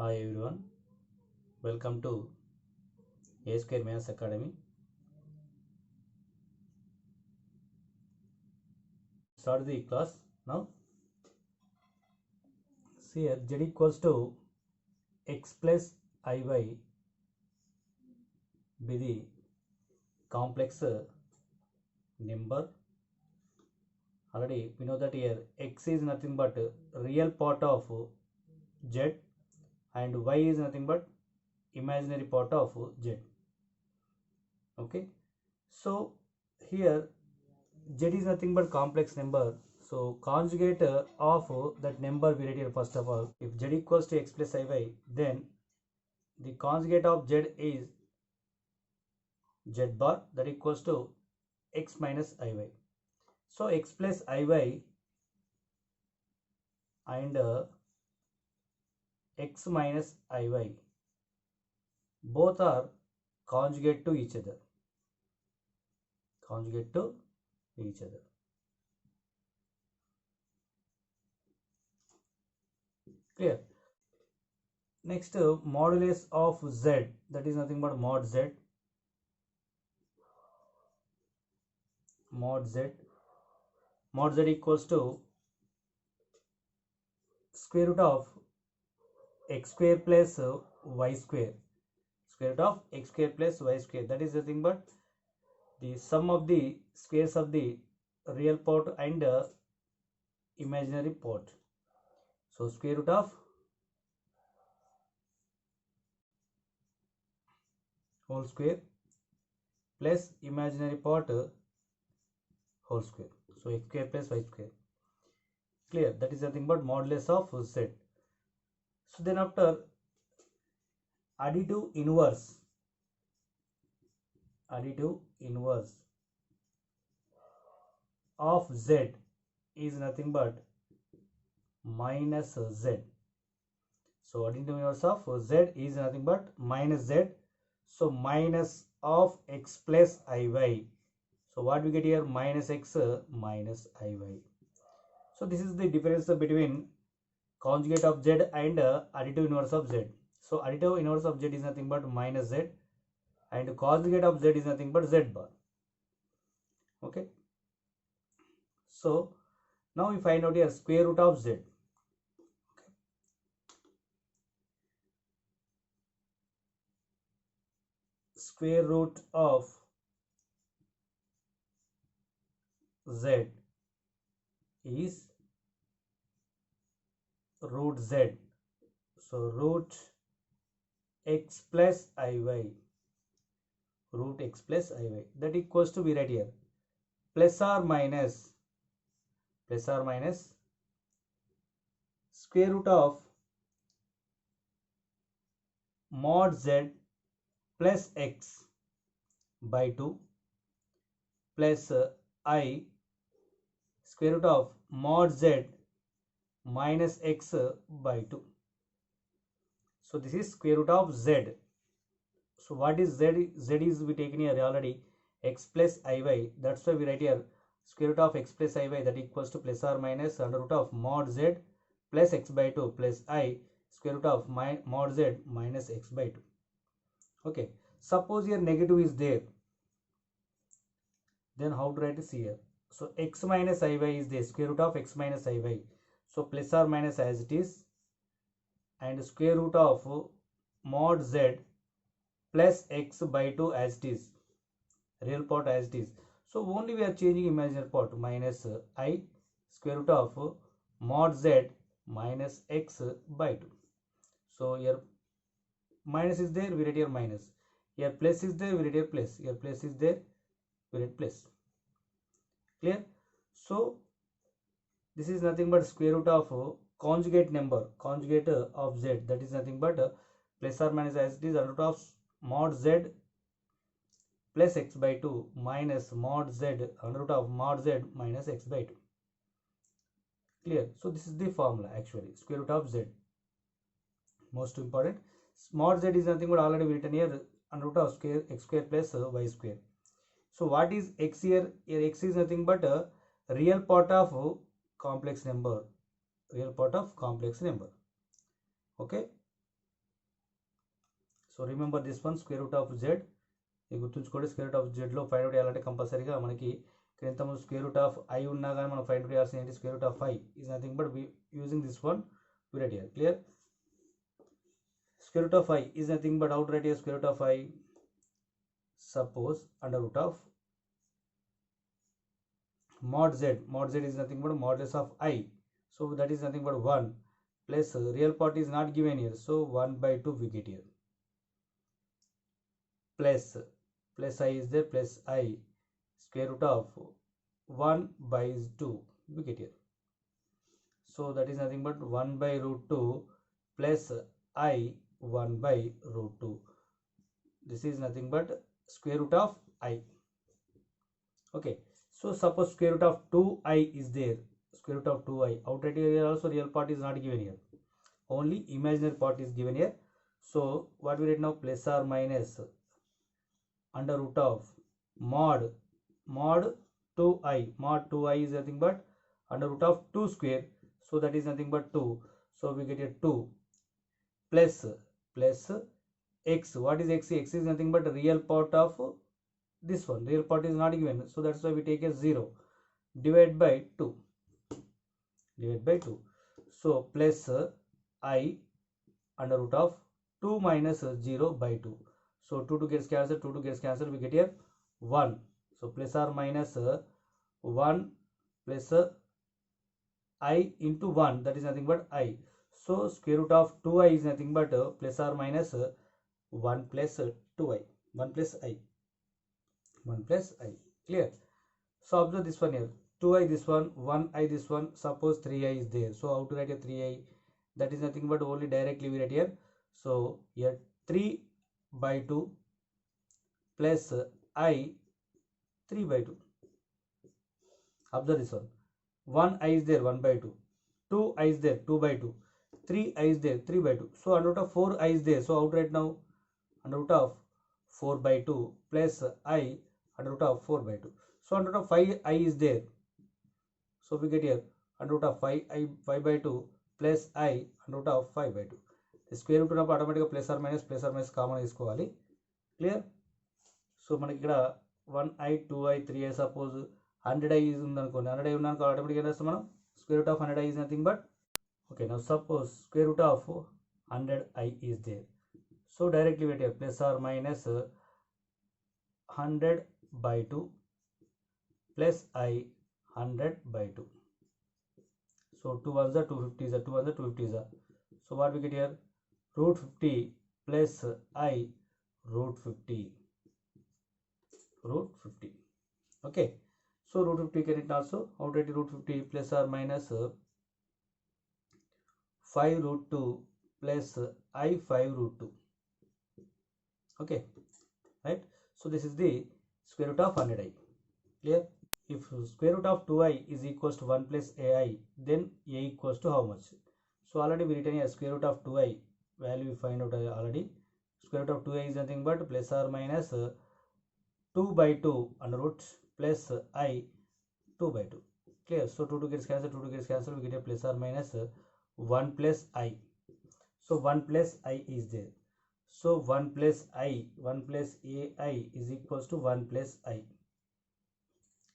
Hi everyone, welcome to A Square Maths Academy. Start the class now. See here, z equals to x plus iy be the complex number. Already we know that here x is nothing but real part of z and y is nothing but imaginary part of z. Okay, so here z is nothing but complex number. So conjugate of that number we write here first of all. If z equals to x plus iy, then the conjugate of z is z bar, that equals to x minus iy. So x plus iy and x minus iy both are conjugate to each other. Conjugate to each other. Clear? Next, modulus of z, that is nothing but mod z. Mod z. Mod z equals to square root of x square plus y square. Square root of x square plus y square. That is nothing but the sum of the squares of the real part and imaginary part. So square root of whole square plus imaginary part whole square. So x square plus y square. Clear? That is nothing but modulus of z. So then after additive inverse of z is nothing but minus z. So additive inverse of z is nothing but minus z. So minus of x plus iy. So what we get here? Minus x minus iy. So this is the difference between conjugate of z and additive inverse of z. So additive inverse of z is nothing but minus z and conjugate of z is nothing but z bar. Okay. So now we find out here square root of z. Square root of z is root z. So root x plus iy. Root x plus iy. That equals to be right here. Plus or minus square root of mod z plus x by 2 plus I square root of mod z minus x by 2. So this is square root of z. So what is z? Z is we taken here already x plus iy. That's why we write here square root of x plus iy, that equals to plus or minus under root of mod z plus x by 2 plus I square root of mod z minus x by 2. Okay. Suppose here negative is there. Then how to write this here? So x minus iy is the square root of x minus iy. So plus or minus as it is, and square root of mod z plus x by 2 as it is, real part as it is. So only we are changing imaginary part, minus I square root of mod z minus x by 2. So here minus is there, we write here minus. Here plus is there, we write here plus. Here plus is there, we write plus. Clear? So this is nothing but square root of conjugate number, conjugate of z, that is nothing but plus or minus as it is under root of mod z plus x by 2 minus mod z under root of mod z minus x by 2. Clear? So this is the formula actually, square root of z. Most important, mod z is nothing but already written here under root of square x square plus y square. So what is x here? Here x is nothing but a real part of complex number. Real part of complex number. Okay. So remember this one square root of Z. ఇది గుర్తుంచుకోండి, square root of జెడ్లో find out చేయాలంటే కంపల్సరీగా మనకి ఇక్కడ ఇంతకుముందు square root of I ఉన్నా కానీ మనం ఫైండ్ అవుట్ చేయాల్సింది ఏంటి, square root of I is nothing but using this one we write here. Clear? Square root of I is nothing but, how to write here square root of I? Suppose under root of mod z. Mod z is nothing but modulus of I. So that is nothing but 1 plus real part is not given here. So 1 by 2 we get here. Plus I is there, plus I square root of 1 by 2 we get here. So that is nothing but 1 by root 2 plus I 1 by root 2. This is nothing but square root of I. Okay. So suppose square root of 2I is there. Square root of 2I. Outright here also real part is not given here. Only imaginary part is given here. So what we write now? Plus or minus under root of mod 2I. Mod 2I is nothing but under root of 2 square. So that is nothing but 2. So we get here 2 plus x. What is x? X is nothing but real part of this one. Real part is not given. So that's why we take a 0. Divide by 2. So plus I under root of 2 minus 0 by 2. So 2 gets cancelled. 2 gets cancelled. We get here 1. So plus or minus 1 plus I into 1, that is nothing but I. So square root of 2I is nothing but plus or minus 1 plus 2I. 1 plus I. Clear? So observe this one here. 2I this one, 1I this one. Suppose 3I is there. So how to write a 3I? That is nothing but only directly we write here. So here 3 by 2 plus I 3 by 2. Observe this one. 1I is there, 1 by 2. 2I is there, 2 by 2. 3I is there, 3 by 2. So under root of 4I is there. So how to write now? Under root of 4 by 2 plus I under root of 4 by 2. So under root of 5I is there. So we get here under root of 5 by 2 plus I under root of 5 by 2. The square root of automatically plus or minus common is equal. Clear? So మనకి ఇక్కడ 1I 2I 3I suppose 100I is ఉందనుకోండి, 100I ఉన్నాను ఆటోమేటిక్గా ఏం చేస్తాం మనం? Square root of 100I is nothing but, okay, now suppose square root of 100I is there. So directly we take plus or minus 100 by 2 plus I 100 by 2. So 2 ones are 250s are 2 ones are 250s are. So what we get here? Root 50 plus I root 50. Okay. So root 50 can it also? Already root 50 plus or minus 5 root 2 plus I 5 root 2. Okay. Right. So this is the square root of 100I. Clear? If square root of 2I is equals to 1 plus AI, then A equals to how much? So already we written here square root of 2I value we find out already. Square root of 2I is nothing but plus or minus 2 by 2 under root plus I 2 by 2. Clear? So 2 gets cancelled, 2 gets cancelled, we get a plus or minus 1 plus I. So 1 plus I is there. So 1 plus I, 1 plus AI is equals to 1 plus I.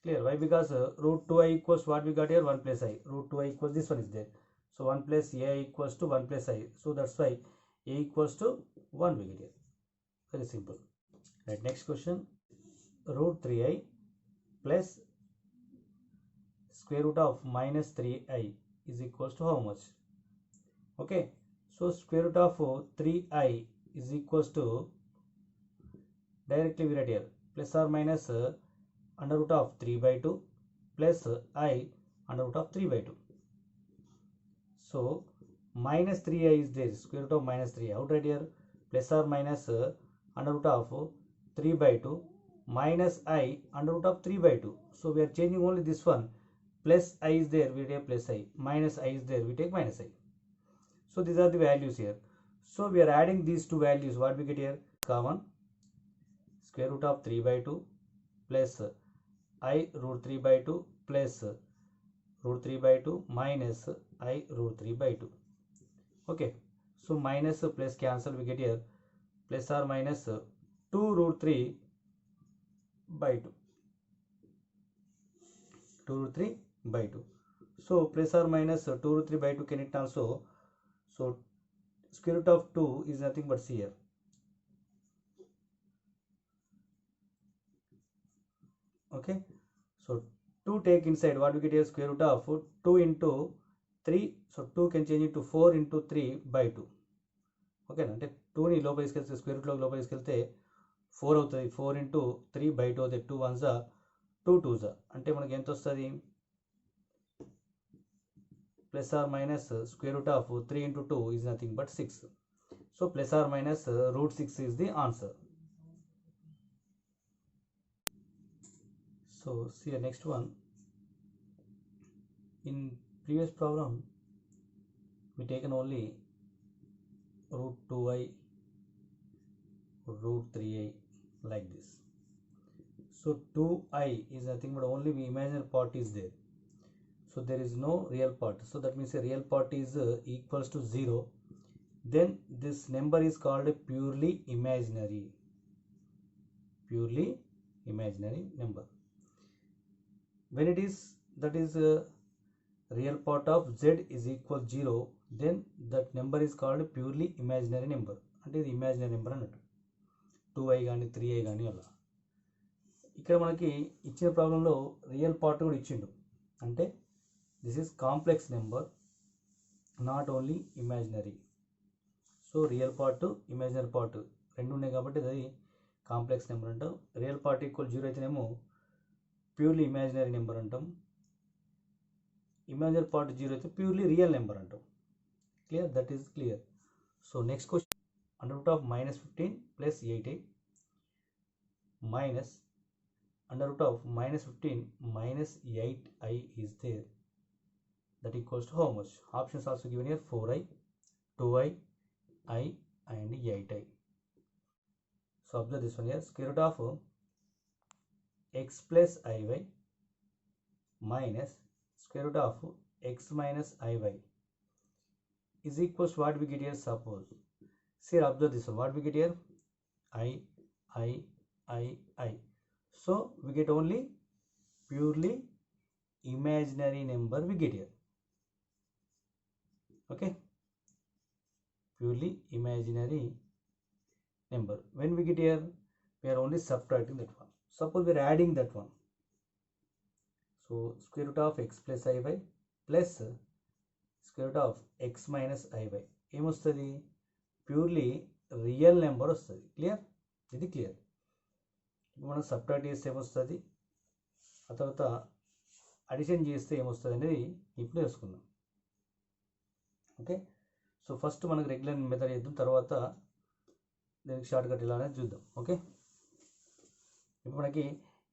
Clear? Why? Because root 2I equals what we got here? 1 plus I. Root 2I equals this one is there. So 1 plus AI equals to 1 plus I. So that's why A equals to 1 we get here. Very simple. Right, next question. Root 3I plus square root of minus 3I is equals to how much? Okay. So square root of 3I is equals to, directly we write here plus or minus under root of 3 by 2 plus I under root of 3 by 2. So minus 3I is there, square root of minus 3. Out right here plus or minus under root of 3 by 2 minus I under root of 3 by 2. So we are changing only this one. Plus I is there, we take plus I. Minus I is there, we take minus I. So these are the values here. So we are adding these two values. What we get here? Common. Square root of 3 by 2 plus I root 3 by 2 plus root 3 by 2 minus I root 3 by 2. Okay. So minus plus cancel, we get here plus or minus 2 root 3 by 2. 2 root 3 by 2. So plus or minus 2 root 3 by 2 can it also. So square root of 2 is nothing but here. Okay. So 2 take inside, what we get here, square root of 2 into 3. So 2 can change into 4 into 3 by 2. Okay, అంటే 2ని లోపల తీసుకెళ్తే square రూట్లోకి లోపల తీసుకెళ్తే 4 అవుతుంది. 4 into 3 by 2 అవుతుంది. 2 1s 2 2s అంటే మనకి ఎంత వస్తుంది, plus or minus square root of 3 into 2 is nothing but 6. So plus or minus root 6 is the answer. So see the next one. In previous problem we taken only root 2i, root 3i like this. So 2i is nothing but only the imaginary part is there. So there is no real part. So that means a real part is equals to 0. Then this number is called a purely imaginary number. When it is, that is real part of z is equal 0, then that number is called purely imaginary number. అంటే ఇది imaginary number అన్నట్టు. 2i కానీ 3i కానీ అలా. ఇక్కడ మనకి ఇచ్చిన ప్రాబ్లంలో రియల్ పార్ట్ కూడా ఇచ్చిండు. అంటే this is complex number, not only imaginary. So real part imaginary part రెండు ఉన్నాయి కాబట్టి అది కాంప్లెక్స్ నెంబర్ అంటాం. రియల్ పార్ట్ ఈక్వల్ 0 అయితేనేమో ప్యూర్లీ ఇమాజినరీ నెంబర్ అంటాం. ఇమాజినరీ పార్ట్ 0 అయితే ప్యూర్లీ రియల్ నెంబర్ అంటాం. Clear, that is clear. So next question, under root of -15 plus 8i minus under root of -15 minus 8i is there, that equals to how much? Options also given here, 4i, 2i, I and 8i. So observe this one here, square root of x plus iy minus square root of x minus iy is equals to what we get here. Suppose, see, observe this one, what we get here, I. So we get only purely imaginary number we get here. Okay, purely imaginary number. When we get here, we are only subtracting that one. Suppose we are adding that one. So square root of x plus iy plus square root of x minus iy ఏమొస్తుంది, purely real number వస్తుంది. Clear, ఇది clear. మనం subtract చేస్తే ఏమొస్తుంది, ఆ తర్వాత addition చేస్తే ఏమొస్తుంది అనేది ఇప్పుడు తెలుసుకుందాం. ఓకే, సో ఫస్ట్ మనకు రెగ్యులర్ మెథడ్ చేద్దాం, తర్వాత దీనికి షార్ట్ కట్ ఇలా అనేది చూద్దాం. ఓకే, ఇప్పుడు మనకి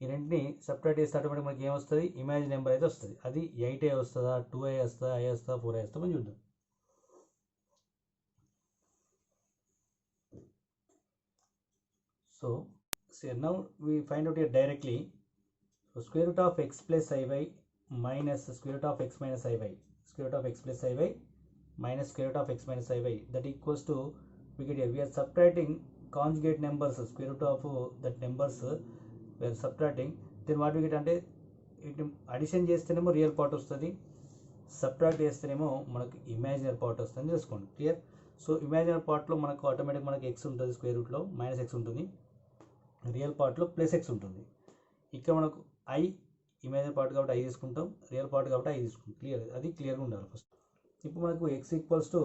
ఈ రెంటిని సబ్ట్రాక్ట్ చేస్తే ఆటోమేటిక్ మనకి ఏమొస్తుంది, ఇమాజిన్ నెంబర్ అయితే వస్తుంది. అది 8i వస్తుందా, 2i వస్తుందా, i వస్తుందా, 4i వస్తుందా మనం చూద్దాం. So now we find out here directly. So square root of x plus iy minus square root of x minus iy, square root of x plus iy minus square root of x minus iy, that equals to, we get here, we are subtracting conjugate numbers, square root of that numbers we are subtracting. Then what we get అంటే addition చేస్తేనేమో real part వస్తుంది, subtract చేస్తేనేమో మనకు imaginary part వస్తుంది చూసుకోండి. Clear. So imaginary పార్ట్లో మనకు automatic మనకి x ఉంటుంది, స్క్వేర్ రూట్లో -x ఉంటుంది, రియల్ పార్ట్లో +x ఉంటుంది. ఇక్కడ మనకు i ఇమాజినరీ పార్ట్ కాబట్టి i తీసుకుంటాం, రియల్ పార్ట్ కాబట్టి i తీసుకుంటాం. క్లియర్, అది క్లియర్గా ఉండాలి ఫస్ట్. ఇప్పుడు మనకు x ఈక్వల్స్ టు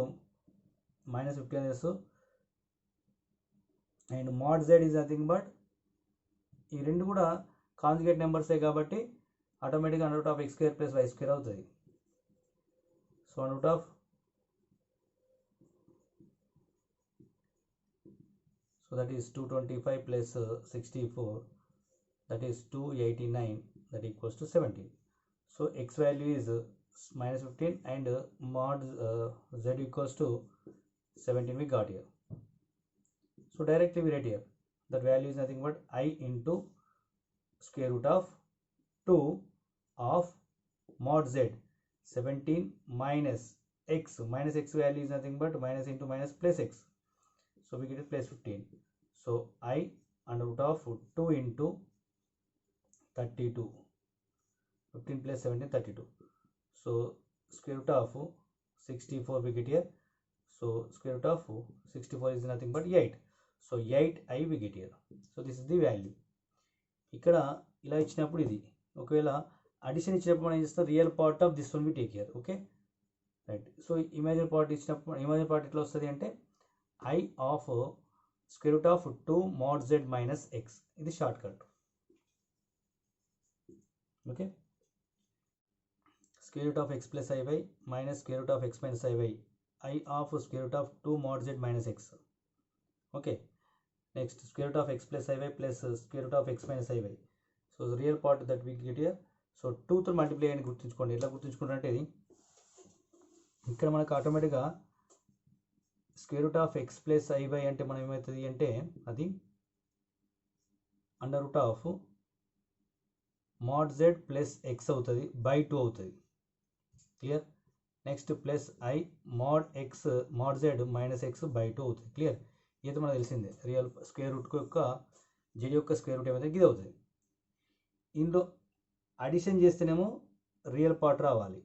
-15 అనేసి and mod z is nothing but, ఈ రెండు కూడా కాంజుగేట్ నెంబర్సే కాబట్టి ఆటోమేటిక్గా under root of x² + y² అవుతుంది. So under root of, so that is 225 plus 64, that is 289, that equals to 17. So x value is -15 and mod z equals to 17 we got here. So directly we write here that value is nothing but I into square root of 2 of mod z, 17 minus x value is nothing but minus into minus plus x. So we get it plus 15. So I under root of 2 into 32. 15 plus 17, 32. So square root of 64 we get here. So square root of 64 is nothing but 8. So 8i we get here. So this is the value. ఇక్కడ ఇలా ఇచ్చినప్పుడు ఇది ఒకవేళ addition ఇచ్చినప్పుడు మనం ఏం చేస్తాం, real part of this one we take here. Okay right. So imaginary part ఇచ్చినప్పుడు ఇమాజినరీ పార్ట్ ఎట్లా వస్తుంది అంటే I of square root of 2 mod z minus x. ఇది short cut. Okay, square root of x plus iy minus square root of x minus iy. I of square root of 2 mod z minus x. Okay, next square root of x plus iy plus square root of x minus iy. So real part that we get here. So 2తో multiply అని గుర్తుంచుకోండి. ఎట్లా గుర్తుంచుకుంటారంటే ఇది ఇక్కడ మనకు ఆటోమేటిక్గా square root of x plus i y అంటే మనం ఏమవుతుంది అంటే అది under root of mod z plus x అవుతుంది బై 2 అవుతుంది. Clear. Next plus i mod z minus x by 2 అవుతుంది. క్లియర్. ఇది మనకు తెలిసిందే. రియల్ స్క్వేర్ రూట్ యొక్క జెడ్ యొక్క స్క్వేర్ రూట్ ఏమైతే ఇది అవుతుంది. ఇందులో అడిషన్ చేస్తేనేమో రియల్ పార్ట్ రావాలి.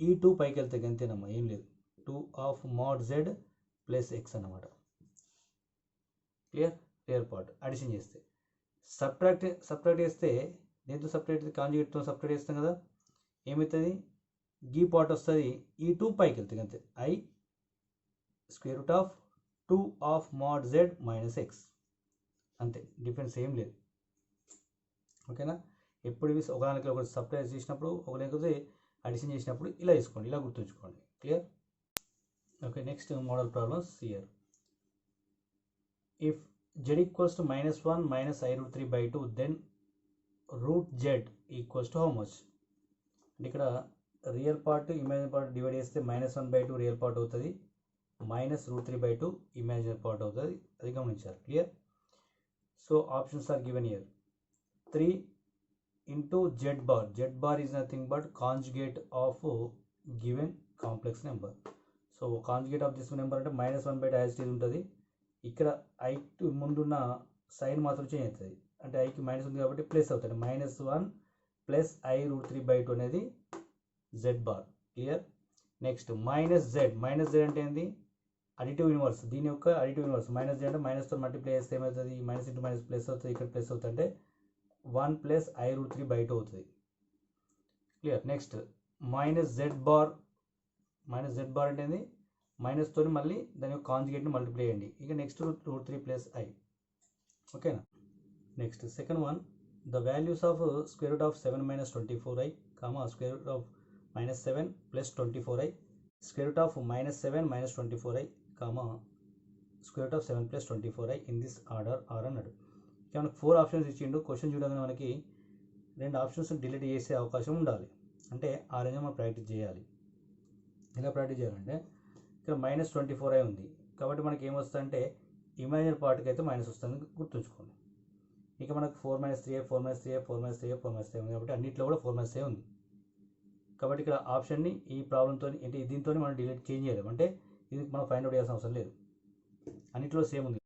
ఈ 2 పైకి వెళ్తే అంతేనమ్మా, ఏం లేదు. 2 of mod z plus X అన్నమాట. క్లియర్. రియల్ పార్ట్ అడిషన్ చేస్తే సబ్ట్రాక్ట్ చేస్తే దేంతో సపరేట్, కాంజుగేట్తో సపరేట్ చేస్తాం కదా, ఏమవుతుంది గీ పార్ట్ వస్తుంది. ఈ 2 పైకి వెళ్తుంది అంతే. I square root of 2 of mod z minus X అంతే, డిఫరెన్స్ ఏం లేదు. ఓకేనా. ఎప్పుడు ఇవి ఒకదానికి ఒకటి సపరేట్ చేసినప్పుడు ఒకరికి అడిషన్ చేసినప్పుడు ఇలా తీసుకోండి, ఇలా గుర్తుంచుకోండి. Clear. Okay, next model problems here. If z equals to minus 1 minus I root 3 by 2, then root z equals to how much? ఇక్కడ real part imaginary part divide చేస్తే -1/2 రియల్ పార్ట్ అవుతుంది, -√3/2 ఇమాజినరీ పార్ట్ అవుతుంది. అది గమనించాలి. Clear. So options are given here. 3 into z bar is nothing but conjugate of given complex number. So conjugate of this number అంటే -1/2 as it is ఉంటుంది. ఇక్కడ ఐకి ముందున్న సైన్ మాత్రం చేంజ్ అవుతుంది. అంటే ఐకి మైనస్ ఉంది కాబట్టి ప్లస్ అవుతుంది. -1 ప్లస్ I√3/2 అనేది Z bar. Clear. Next minus Z అంటే ఏంది, అడిటివ్ ఇన్వర్స్. దీని యొక్క అడిటివ్ ఇన్వర్స్ మైనస్ జెడ్ అంటే మైనస్తో మల్టిప్లై చేస్తే ఏమవుతుంది, మైనస్ ఇంటూ మైనస్ ప్లస్ అవుతుంది. ఇక్కడ ప్లస్ అవుతుంది అంటే 1 ప్లస్ I√3/2 అవుతుంది. Clear. Next minus Z bar అంటే ఏంది, మైనస్తో మళ్ళీ దాని యొక్క కాంజుగేట్ని మల్టిప్లై చేయండి. ఇక నెక్స్ట్ √3 ప్లస్ ఐ. ఓకేనా. Next second one, the values of square root of 7 minus 24i, square root of -7 plus 24i, square root of -7 minus 24i, square root of 7 plus 24i in this order or అన్నాడు. ఇక మనకు 4 options ఇచ్చిండు. Question చూడగానే మనకి 2 options delete చేసే అవకాశం ఉండాలి. అంటే ఆ రేంజ్ మనం ప్రాక్టీస్ చేయాలి. ఎలా ప్రాక్టీస్ చేయాలంటే ఇక్కడ -24i ఉంది కాబట్టి మనకి ఏమొస్తుందంటే ఇమాజినరీ పార్ట్కి అయితే మైనస్ వస్తుంది గుర్తుంచుకోండి. ఇక మనకు 4 - 3i 4 - 3i 4 - 3i 4 - 3i ఉంది కాబట్టి అన్నింటిలో కూడా 4 - 3i ఉంది. కాబట్టి ఇక్కడ ఆప్షన్ని ఈ ప్రాబ్లంతో అంటే దీంతో మనం చేంజ్ చేయలేము. అంటే ఇది మనం ఫైండ్ అవుట్ చేయాల్సిన అవసరం లేదు, అన్నింటిలో సేమ్ ఉంది.